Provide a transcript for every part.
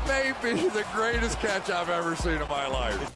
That may be the greatest catch I've ever seen in my life.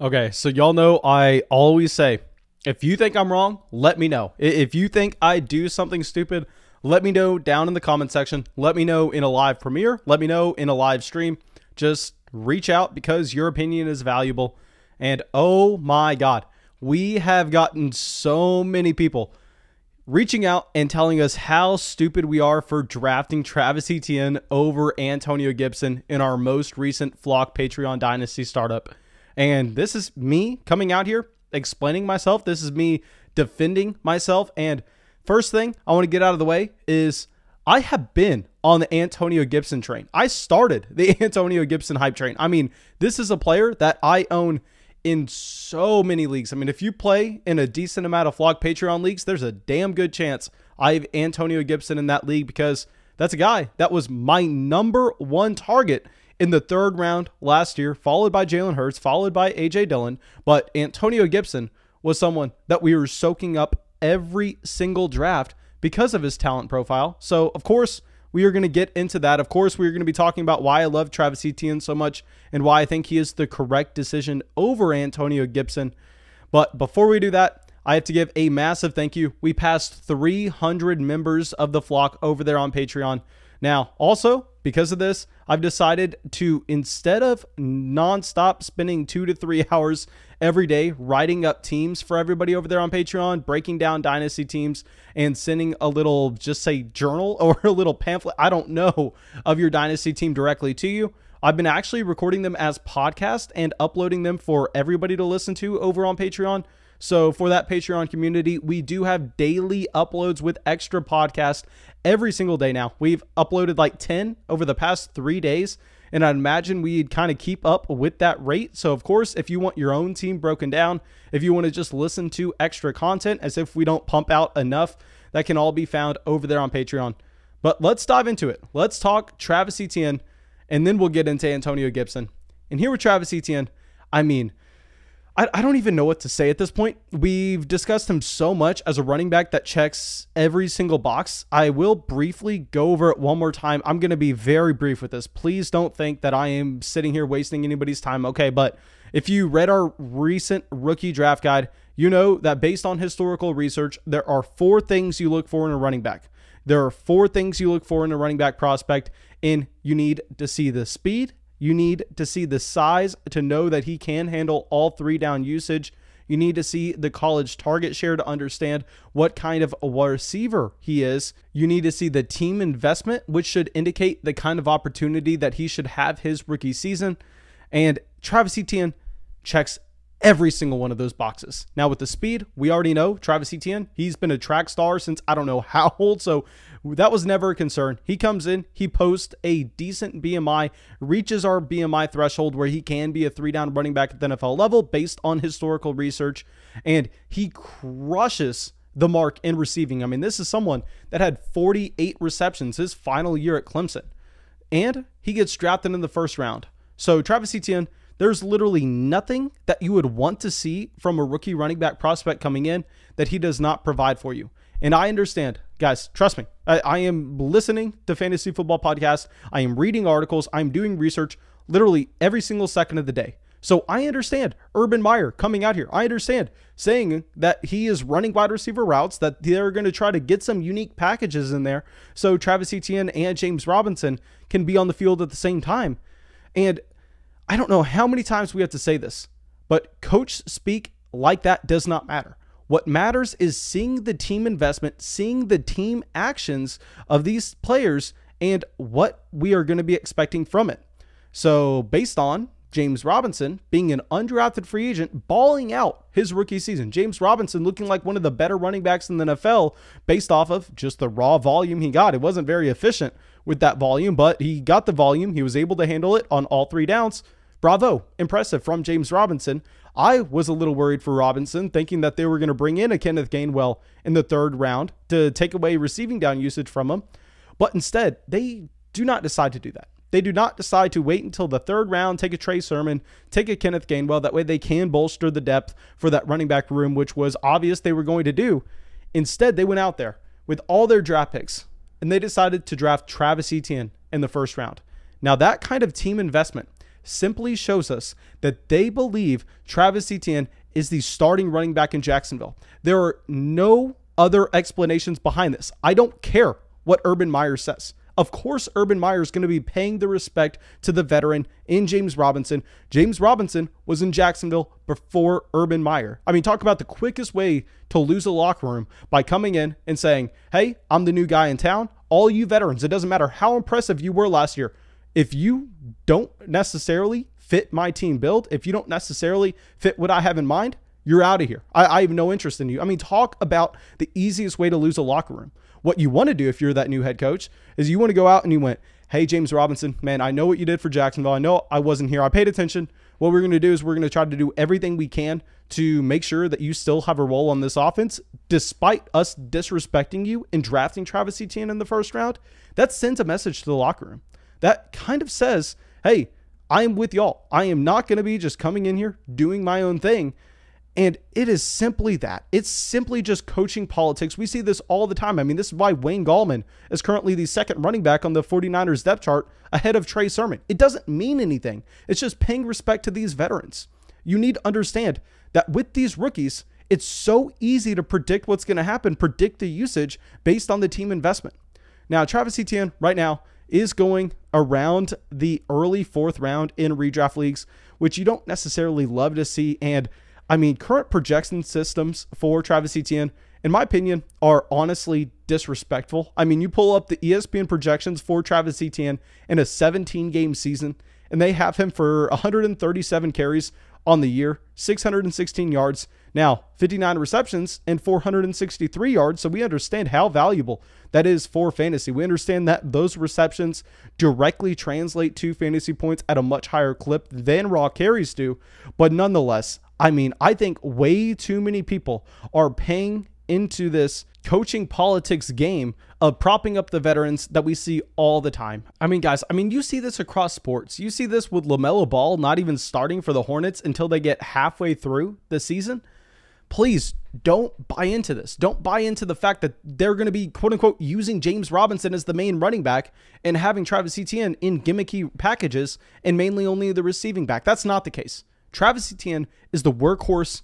Okay, so y'all know I always say, if you think I'm wrong, let me know. If you think I do something stupid, let me know down in the comment section. Let me know in a live premiere. Let me know in a live stream. Just reach out because your opinion is valuable. And oh my God, we have gotten so many people reaching out and telling us how stupid we are for drafting Travis Etienne over Antonio Gibson in our most recent Flock Patreon Dynasty startup. And this is me coming out here explaining myself. This is me defending myself. And first thing I want to get out of the way is I have been on the Antonio Gibson train. I started the Antonio Gibson hype train. I mean, this is a player that I own in so many leagues. I mean, if you play in a decent amount of Flock Patreon leagues, there's a damn good chance I have Antonio Gibson in that league because that's a guy that was my #1 target in the 3rd round last year, followed by Jalen Hurts, followed by A.J. Dillon. But Antonio Gibson was someone that we were soaking up every single draft because of his talent profile. So, of course, we are going to get into that. Of course, we are going to be talking about why I love Travis Etienne so much and why I think he is the correct decision over Antonio Gibson. But before we do that, I have to give a massive thank you. We passed 300 members of the flock over there on Patreon. Now, also, because of this, I've decided to, instead of nonstop spending 2 to 3 hours every day writing up teams for everybody over there on Patreon, breaking down Dynasty teams, and sending a little, just say, journal or a little pamphlet, I don't know, of your Dynasty team directly to you, I've been actually recording them as podcasts and uploading them for everybody to listen to over on Patreon. So for that Patreon community, we do have daily uploads with extra podcasts every single day now. We've uploaded like 10 over the past 3 days, and I'd imagine we'd kind of keep up with that rate. So of course, if you want your own team broken down, if you want to just listen to extra content as if we don't pump out enough, that can all be found over there on Patreon. But let's dive into it. Let's talk Travis Etienne, and then we'll get into Antonio Gibson. And here with Travis Etienne, I mean, I don't even know what to say at this point. We've discussed him so much as a running back that checks every single box. I will briefly go over it one more time. I'm going to be very brief with this. Please don't think that I am sitting here wasting anybody's time. Okay, but if you read our recent rookie draft guide, you know that based on historical research, there are 4 things you look for in a running back. There are 4 things you look for in a running back prospect, and you need to see the speed. You need to see the size to know that he can handle all 3 down usage. You need to see the college target share to understand what kind of a receiver he is. You need to see the team investment, which should indicate the kind of opportunity that he should have his rookie season. And Travis Etienne checks every single one of those boxes. Now with the speed, we already know Travis Etienne, he's been a track star since I don't know how old, so that was never a concern. He comes in, he posts a decent BMI, reaches our BMI threshold where he can be a 3-down running back at the NFL level based on historical research, and he crushes the mark in receiving. I mean, this is someone that had 48 receptions his final year at Clemson, and he gets drafted in the 1st round. So Travis Etienne, there's literally nothing that you would want to see from a rookie running back prospect coming in that he does not provide for you. And I understand, guys, trust me, I am listening to fantasy football podcasts. I am reading articles. I'm doing research literally every single second of the day. So I understand Urban Meyer coming out here. I understand saying that he is running wide receiver routes, that they're going to try to get some unique packages in there so Travis Etienne and James Robinson can be on the field at the same time. And I don't know how many times we have to say this, but coach speak like that does not matter. What matters is seeing the team investment, seeing the team actions of these players, and what we are going to be expecting from it. So based on James Robinson being an undrafted free agent, balling out his rookie season, James Robinson looking like one of the better running backs in the NFL based off of just the raw volume he got. It wasn't very efficient with that volume, but he got the volume. He was able to handle it on all 3 downs. Bravo. Impressive from James Robinson. I was a little worried for Robinson, thinking that they were going to bring in a Kenneth Gainwell in the 3rd round to take away receiving down usage from him. But instead, they do not decide to do that. They do not decide to wait until the 3rd round, take a Trey Sermon, take a Kenneth Gainwell. That way they can bolster the depth for that running back room, which was obvious they were going to do. Instead, they went out there with all their draft picks, and they decided to draft Travis Etienne in the 1st round. Now, that kind of team investment simply shows us that they believe Travis Etienne is the starting running back in Jacksonville. There are no other explanations behind this. I don't care what Urban Meyer says. Of course, Urban Meyer is going to be paying the respect to the veteran in James Robinson. James Robinson was in Jacksonville before Urban Meyer. I mean, talk about the quickest way to lose a locker room by coming in and saying, hey, I'm the new guy in town. All you veterans, it doesn't matter how impressive you were last year. If you don't necessarily fit my team build, if you don't necessarily fit what I have in mind, you're out of here. I have no interest in you. I mean, talk about the easiest way to lose a locker room. What you want to do if you're that new head coach is you want to go out and you went, hey, James Robinson, man, I know what you did for Jacksonville. I know I wasn't here. I paid attention. What we're going to do is we're going to try to do everything we can to make sure that you still have a role on this offense, despite us disrespecting you and drafting Travis Etienne in the first round. That sends a message to the locker room. That kind of says, hey, I am with y'all. I am not going to be just coming in here doing my own thing. And it is simply that. It's simply just coaching politics. We see this all the time. I mean, this is why Wayne Gallman is currently the second running back on the 49ers depth chart ahead of Trey Sermon. It doesn't mean anything. It's just paying respect to these veterans. You need to understand that with these rookies, it's so easy to predict what's going to happen, predict the usage based on the team investment. Now, Travis Etienne right now is going around the early fourth round in redraft leagues, which you don't necessarily love to see. And I mean, current projection systems for Travis Etienne, in my opinion, are honestly disrespectful. I mean, you pull up the ESPN projections for Travis Etienne in a 17-game season, and they have him for 137 carries on the year, 616 yards. Now, 59 receptions and 463 yards. So we understand how valuable that is for fantasy. We understand that those receptions directly translate to fantasy points at a much higher clip than raw carries do. But nonetheless, I mean, I think way too many people are paying into this coaching politics game of propping up the veterans that we see all the time. I mean, guys, you see this across sports. You see this with LaMelo Ball not even starting for the Hornets until they get halfway through the season. Please don't buy into this. Don't buy into the fact that they're going to be, quote unquote, using James Robinson as the main running back and having Travis Etienne in gimmicky packages and mainly only the receiving back. That's not the case. Travis Etienne is the workhorse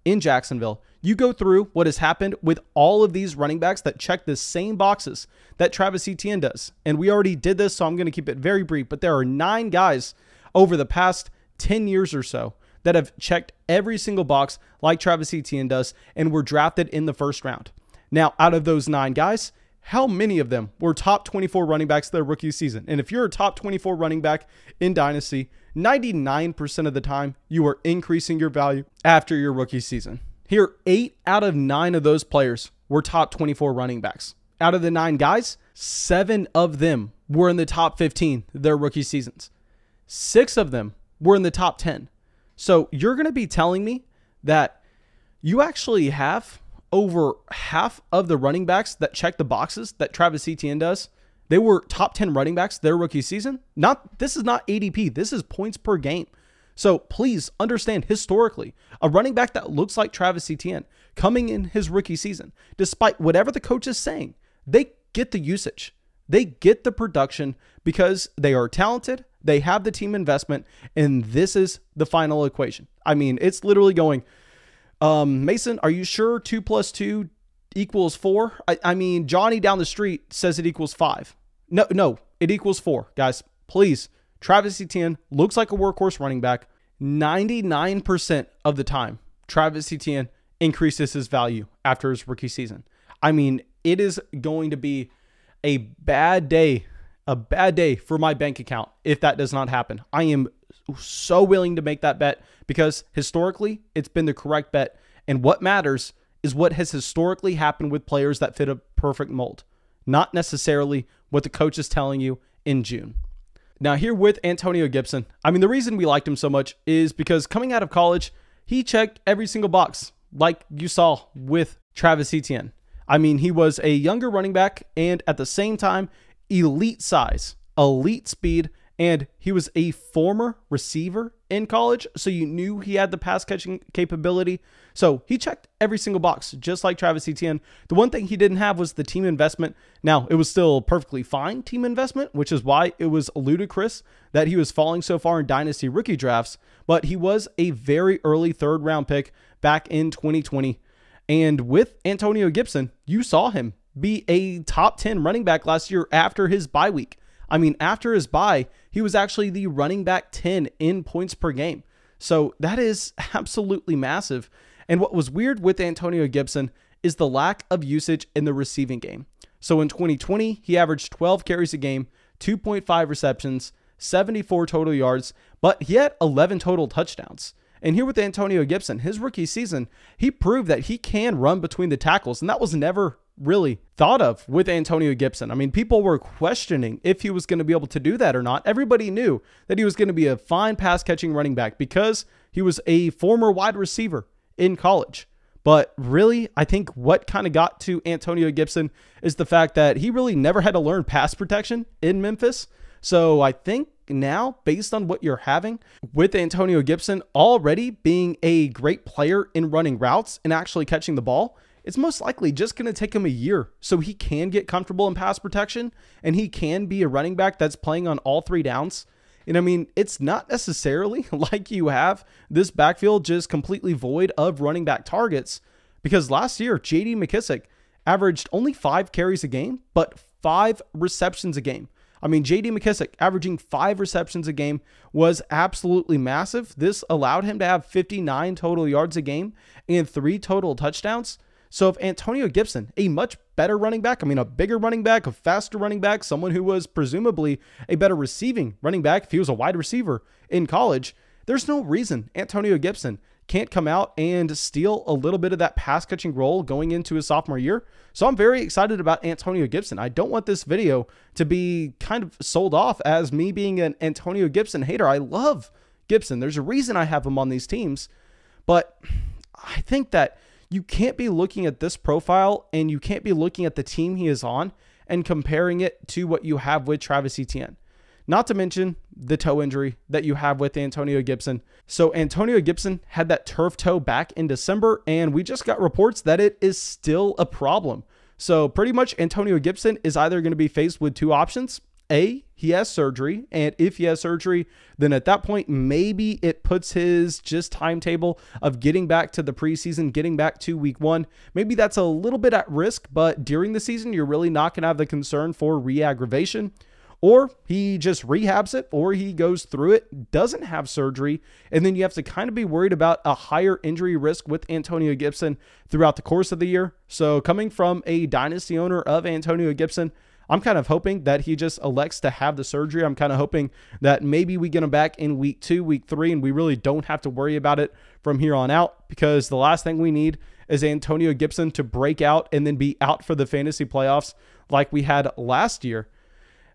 in Jacksonville. You go through what has happened with all of these running backs that check the same boxes that Travis Etienne does. And we already did this, so I'm going to keep it very brief. But there are 9 guys over the past 10 years or so that have checked every single box like Travis Etienne does and were drafted in the first round. Now, out of those 9 guys, how many of them were top 24 running backs their rookie season? And if you're a top 24 running back in Dynasty, 99% of the time, you are increasing your value after your rookie season. Here, 8 out of 9 of those players were top 24 running backs. Out of the 9 guys, 7 of them were in the top 15 their rookie seasons. 6 of them were in the top 10. So you're going to be telling me that you actually have over half of the running backs that check the boxes that Travis Etienne does. They were top 10 running backs their rookie season. This is not ADP. This is points per game. So please understand, historically, a running back that looks like Travis Etienne coming in his rookie season, despite whatever the coach is saying, they get the usage. They get the production because they are talented. They have the team investment, and this is the final equation. I mean, it's literally going, Mason, are you sure 2 + 2 equals 4? I mean, Johnny down the street says it equals 5. No, it equals 4. Guys, please. Travis Etienne looks like a workhorse running back. 99% of the time, Travis Etienne increases his value after his rookie season. I mean, it is going to be a bad day for my bank account if that does not happen. I am so willing to make that bet because historically it's been the correct bet. And what matters is what has historically happened with players that fit a perfect mold, not necessarily what the coach is telling you in June. Now here with Antonio Gibson, I mean, the reason we liked him so much is because coming out of college, he checked every single box like you saw with Travis Etienne. I mean, he was a younger running back and at the same time, elite size, elite speed, and he was a former receiver in college, so you knew he had the pass catching capability. So he checked every single box, just like Travis Etienne. The one thing he didn't have was the team investment. Now, it was still perfectly fine team investment, which is why it was ludicrous that he was falling so far in Dynasty rookie drafts, but he was a very early third-round pick back in 2020. And with Antonio Gibson, you saw him be a top 10 running back last year after his bye week. I mean, after his bye, he was actually the running back 10 in points per game. So that is absolutely massive. And what was weird with Antonio Gibson is the lack of usage in the receiving game. So in 2020, he averaged 12 carries a game, 2.5 receptions, 74 total yards, but he had 11 total touchdowns. And here with Antonio Gibson, his rookie season, he proved that he can run between the tackles, and that was never really thought of with Antonio Gibson. I mean, people were questioning if he was going to be able to do that or not. Everybody knew that he was going to be a fine pass catching running back because he was a former wide receiver in college. But really, I think what kind of got to Antonio Gibson is the fact that he really never had to learn pass protection in Memphis. So I think now, based on what you're having with Antonio Gibson already being a great player in running routes and actually catching the ball, it's most likely just going to take him a year so he can get comfortable in pass protection and he can be a running back that's playing on all three downs. And I mean, it's not necessarily like you have this backfield just completely void of running back targets, because last year, J.D. McKissic averaged only 5 carries a game, but 5 receptions a game. I mean, J.D. McKissic averaging 5 receptions a game was absolutely massive. This allowed him to have 59 total yards a game and 3 total touchdowns. So if Antonio Gibson, a much better running back, I mean, a bigger running back, a faster running back, someone who was presumably a better receiving running back if he was a wide receiver in college, there's no reason Antonio Gibson can't come out and steal a little bit of that pass catching role going into his sophomore year. So I'm very excited about Antonio Gibson. I don't want this video to be kind of sold off as me being an Antonio Gibson hater. I love Gibson. There's a reason I have him on these teams, but I think that you can't be looking at this profile and you can't be looking at the team he is on and comparing it to what you have with Travis Etienne. Not to mention the toe injury that you have with Antonio Gibson. So Antonio Gibson had that turf toe back in December, and we just got reports that it is still a problem. So pretty much Antonio Gibson is either going to be faced with 2 options. A, he has surgery, and if he has surgery, then at that point, maybe it puts his just timetable of getting back to the preseason, getting back to week 1. Maybe that's a little bit at risk, but during the season, you're really not going to have the concern for re-aggravation. Or he just rehabs it, or he goes through it, doesn't have surgery, and then you have to kind of be worried about a higher injury risk with Antonio Gibson throughout the course of the year. So coming from a dynasty owner of Antonio Gibson, I'm kind of hoping that he just elects to have the surgery. I'm kind of hoping that maybe we get him back in week 2, week 3, and we really don't have to worry about it from here on out, because the last thing we need is Antonio Gibson to break out and then be out for the fantasy playoffs like we had last year.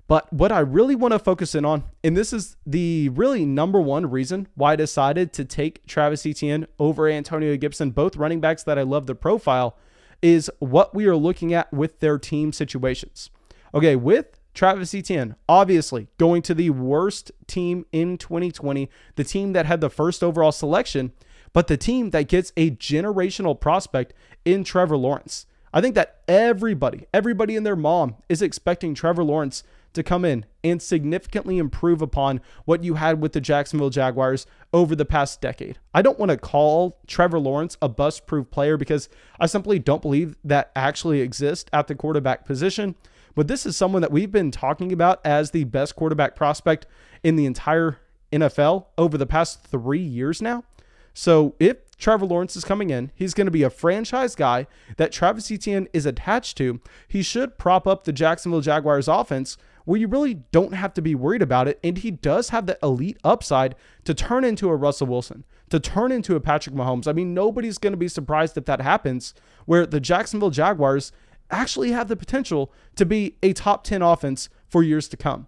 But what I really want to focus in on, and this is the really number one reason why I decided to take Travis Etienne over Antonio Gibson, both running backs that I love the profile, is what we are looking at with their team situations. Okay, with Travis Etienne, obviously going to the worst team in 2020, the team that had the first overall selection, but the team that gets a generational prospect in Trevor Lawrence. I think that everybody and their mom is expecting Trevor Lawrence to come in and significantly improve upon what you had with the Jacksonville Jaguars over the past decade. I don't want to call Trevor Lawrence a bust-proof player because I simply don't believe that actually exists at the quarterback position. But this is someone that we've been talking about as the best quarterback prospect in the entire NFL over the past 3 years now. So if Trevor Lawrence is coming in, he's going to be a franchise guy that Travis Etienne is attached to. He should prop up the Jacksonville Jaguars offense where you really don't have to be worried about it. And he does have that elite upside to turn into a Russell Wilson, to turn into a Patrick Mahomes. I mean, nobody's going to be surprised if that happens, where the Jacksonville Jaguars actually have the potential to be a top 10 offense for years to come.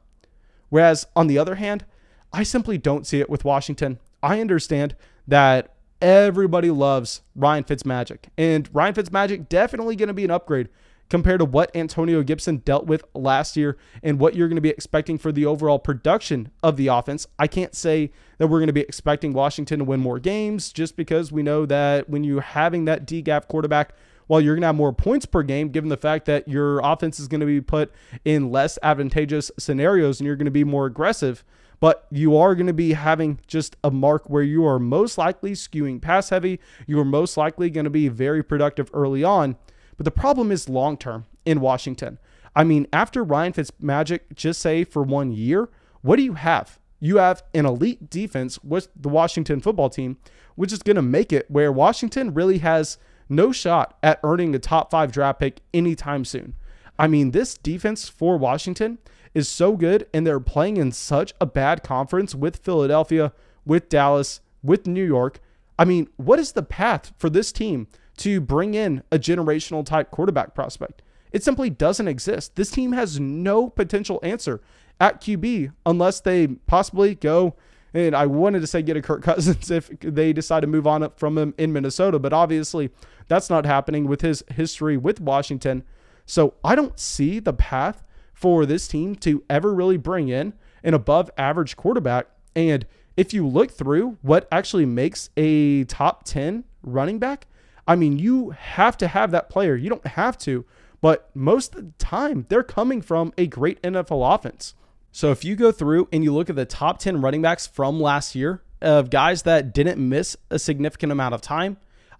Whereas on the other hand, I simply don't see it with Washington. I understand that everybody loves Ryan Fitzmagic, and Ryan Fitzmagic definitely going to be an upgrade compared to what Antonio Gibson dealt with last year and what you're going to be expecting for the overall production of the offense. I can't say that we're going to be expecting Washington to win more games just because we know that when you're having that D-gap quarterback, while you're going to have more points per game, given the fact that your offense is going to be put in less advantageous scenarios and you're going to be more aggressive, but you are going to be having just a mark where you are most likely skewing pass heavy. You are most likely going to be very productive early on. But the problem is long-term in Washington. I mean, after Ryan Fitzmagic, just say for 1 year, what do you have? You have an elite defense with the Washington football team, which is going to make it where Washington really has no shot at earning the top 5 draft pick anytime soon. I mean, this defense for Washington is so good, and they're playing in such a bad conference with Philadelphia, with Dallas, with New York. I mean, what is the path for this team to bring in a generational type quarterback prospect? It simply doesn't exist. This team has no potential answer at QB unless they possibly go, and I wanted to say get a Kirk Cousins if they decide to move on from him in Minnesota, but obviously that's not happening with his history with Washington. So I don't see the path for this team to ever really bring in an above average quarterback. And if you look through what actually makes a top 10 running back, I mean, you have to have that player. You don't have to, but most of the time they're coming from a great NFL offense. So if you go through and you look at the top 10 running backs from last year of guys that didn't miss a significant amount of time,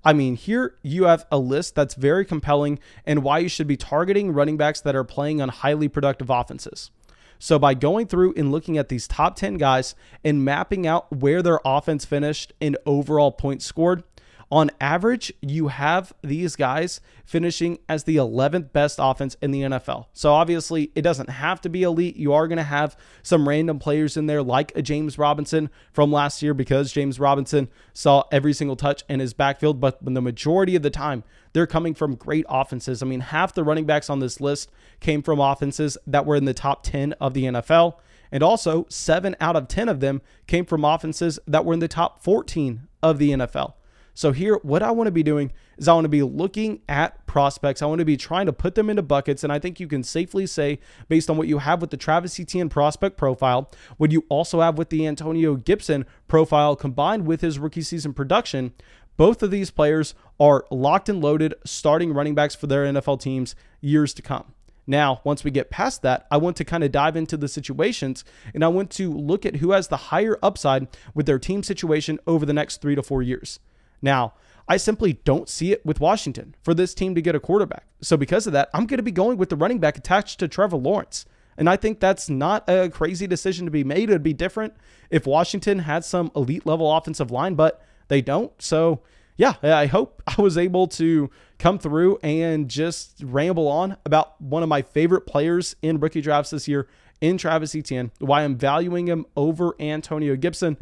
I mean, here you have a list that's very compelling and why you should be targeting running backs that are playing on highly productive offenses. So by going through and looking at these top 10 guys and mapping out where their offense finished in overall points scored, on average, you have these guys finishing as the 11th best offense in the NFL. So obviously, it doesn't have to be elite. You are going to have some random players in there like a James Robinson from last year because James Robinson saw every single touch in his backfield. But the majority of the time, they're coming from great offenses. I mean, half the running backs on this list came from offenses that were in the top 10 of the NFL. And also, 7 out of 10 of them came from offenses that were in the top 14 of the NFL. So here, what I want to be doing is I want to be looking at prospects. I want to be trying to put them into buckets. And I think you can safely say, based on what you have with the Travis Etienne prospect profile, what you also have with the Antonio Gibson profile combined with his rookie season production, both of these players are locked and loaded starting running backs for their NFL teams years to come. Now, once we get past that, I want to kind of dive into the situations and I want to look at who has the higher upside with their team situation over the next 3 to 4 years. Now, I simply don't see it with Washington for this team to get a quarterback. So because of that, I'm going to be going with the running back attached to Trevor Lawrence. And I think that's not a crazy decision to be made. It would be different if Washington had some elite level offensive line, but they don't. So yeah, I hope I was able to come through and just ramble on about one of my favorite players in rookie drafts this year in Travis Etienne, why I'm valuing him over Antonio Gibson.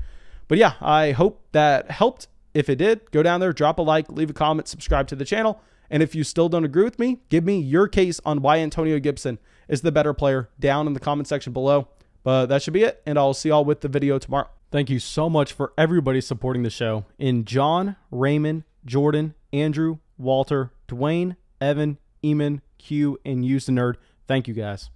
But yeah, I hope that helped. If it did, go down there, drop a like, leave a comment, subscribe to the channel. And if you still don't agree with me, give me your case on why Antonio Gibson is the better player down in the comment section below. But that should be it, and I'll see y'all with the video tomorrow. Thank you so much for everybody supporting the show. In John, Raymond, Jordan, Andrew, Walter, Dwayne, Evan, Eamon, Q, and Use the Nerd. Thank you guys.